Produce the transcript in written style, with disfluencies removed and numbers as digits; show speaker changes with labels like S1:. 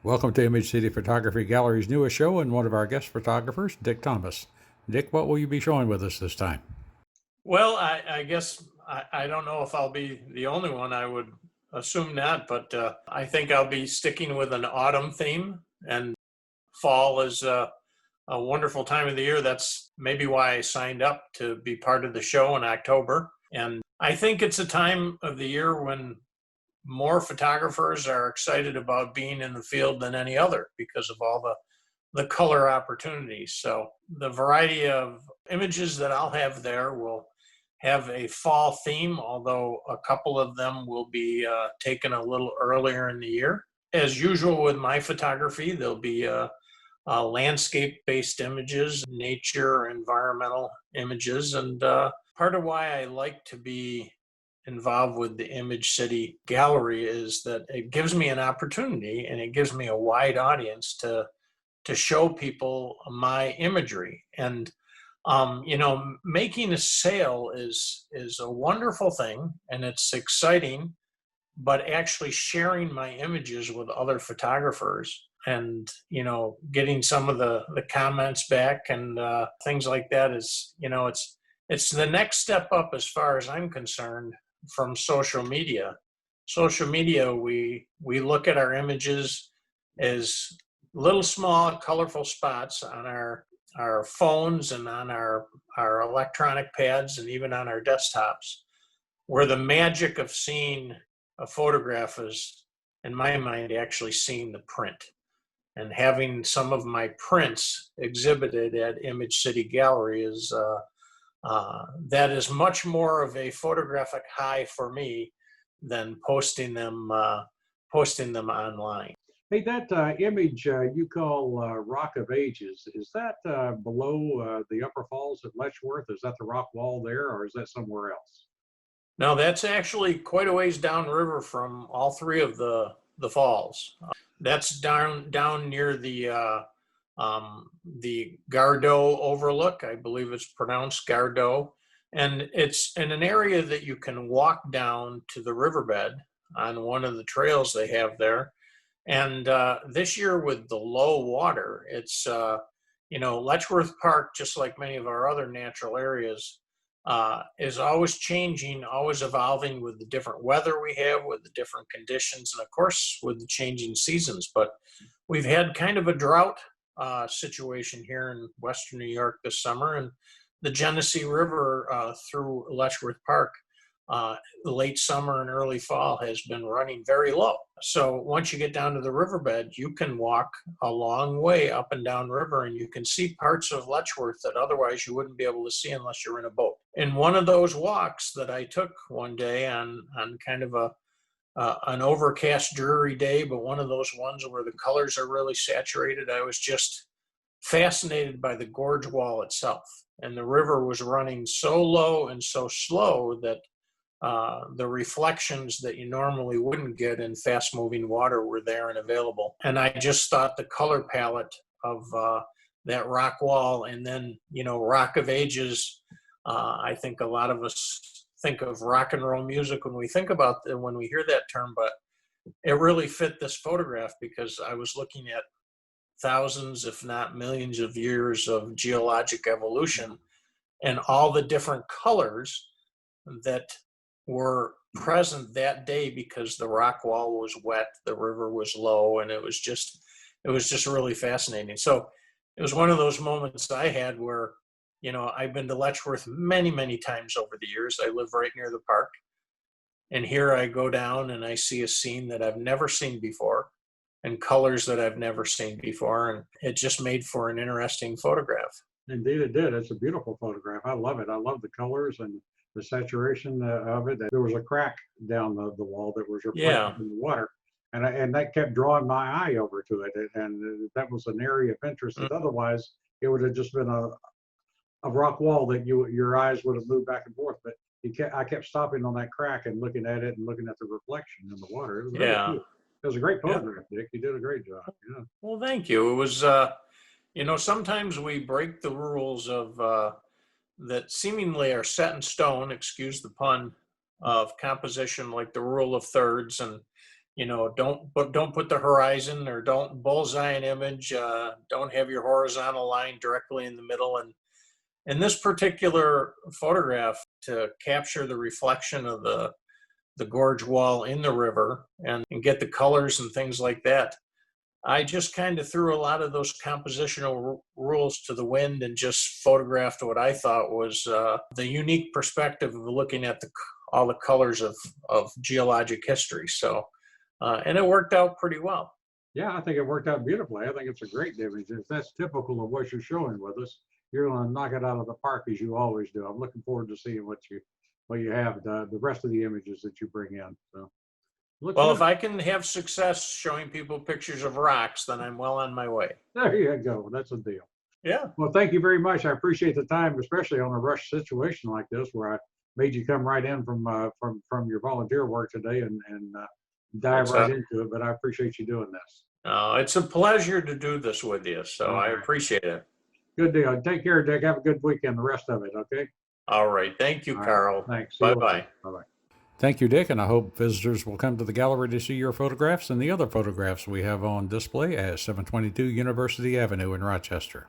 S1: Welcome to Image City Photography Gallery's newest show and one of our guest photographers, Dick Thomas. Dick, what will you be showing with us this time?
S2: Well, I guess I don't know if I'll be the only one. I would assume not, but I think I'll be sticking with an autumn theme. And fall is a wonderful time of the year. That's maybe why I signed up to be part of the show in October. And I think it's a time of the year when more photographers are excited about being in the field than any other because of all the color opportunities. So the variety of images that I'll have there will have a fall theme, although a couple of them will be taken a little earlier in the year. As usual with my photography, there'll be landscape-based images, nature, environmental images, and part of why I like to be involved with the Image City Gallery is that it gives me an opportunity and it gives me a wide audience to show people my imagery. And making a sale is a wonderful thing and it's exciting, but actually sharing my images with other photographers and getting some of the comments back and things like that is it's the next step up as far as I'm concerned from social media. Social media, we look at our images as little small colorful spots on our phones and on our electronic pads and even on our desktops, where the magic of seeing a photograph is, in my mind, actually seeing the print. And having some of my prints exhibited at Image City Gallery is that is much more of a photographic high for me than posting them online.
S1: Hey, that image you call Rock of Ages, is that below the Upper Falls at Letchworth? Is that the rock wall there, or is that somewhere else?
S2: No, that's actually quite a ways downriver from all three of the falls. That's down near the Gardeau Overlook. I believe it's pronounced Gardeau, and it's in an area that you can walk down to the riverbed on one of the trails they have there. And this year with the low water, it's Letchworth Park, just like many of our other natural areas, is always changing, always evolving with the different weather we have, with the different conditions, and of course with the changing seasons. But we've had kind of a drought situation here in Western New York this summer, and the Genesee River through Letchworth Park late summer and early fall has been running very low. So once you get down to the riverbed, you can walk a long way up and down river and you can see parts of Letchworth that otherwise you wouldn't be able to see unless you're in a boat. In one of those walks that I took one day on kind of an overcast, dreary day, but one of those ones where the colors are really saturated, I was just fascinated by the gorge wall itself. And the river was running so low and so slow that the reflections that you normally wouldn't get in fast moving water were there and available. And I just thought the color palette of that rock wall, and then, Rock of Ages, I think a lot of us think of rock and roll music when we think about when we hear that term, but it really fit this photograph because I was looking at thousands, if not millions of years of geologic evolution and all the different colors that were present that day because the rock wall was wet, the river was low, and it was just really fascinating. So it was one of those moments I had where, I've been to Letchworth many, many times over the years. I live right near the park. And here I go down and I see a scene that I've never seen before and colors that I've never seen before. And it just made for an interesting photograph.
S1: Indeed, it did. It's a beautiful photograph. I love it. I love the colors and the saturation of it. There was a crack down the wall that was reflected in the water. And that kept drawing my eye over to it. And that was an area of interest that otherwise it would have just been a rock wall that your eyes would have moved back and forth. But I kept stopping on that crack and looking at it and looking at the reflection in the water. It was really cool. It was a great photograph, Dick. You did a great job. Yeah.
S2: Well, thank you. It was, sometimes we break the rules of that seemingly are set in stone, excuse the pun, of composition, like the rule of thirds. And don't put the horizon, or don't bullseye an image. Don't have your horizontal line directly in the middle. And in this particular photograph, to capture the reflection of the gorge wall in the river, and get the colors and things like that, I just kind of threw a lot of those compositional rules to the wind and just photographed what I thought was the unique perspective of looking at all the colors of geologic history. So, and it worked out pretty well.
S1: Yeah, I think it worked out beautifully. I think it's a great image. If that's typical of what you're showing with us, you're going to knock it out of the park as you always do. I'm looking forward to seeing what you have, the rest of the images that you bring in. So,
S2: well, if I can have success showing people pictures of rocks, then I'm well on my way.
S1: There you go. That's a deal.
S2: Yeah.
S1: Well, thank you very much. I appreciate the time, especially on a rush situation like this, where I made you come right in from your volunteer work today and dive right into it. But I appreciate you doing this.
S2: It's a pleasure to do this with you. So I appreciate it.
S1: Good deal. Take care, Dick. Have a good weekend, the rest of it, okay?
S2: All right. Thank you, Carl.
S1: Thanks.
S2: Bye-bye.
S1: Bye-bye.
S3: Thank you, Dick, and I hope visitors will come to the gallery to see your photographs and the other photographs we have on display at 722 University Avenue in Rochester.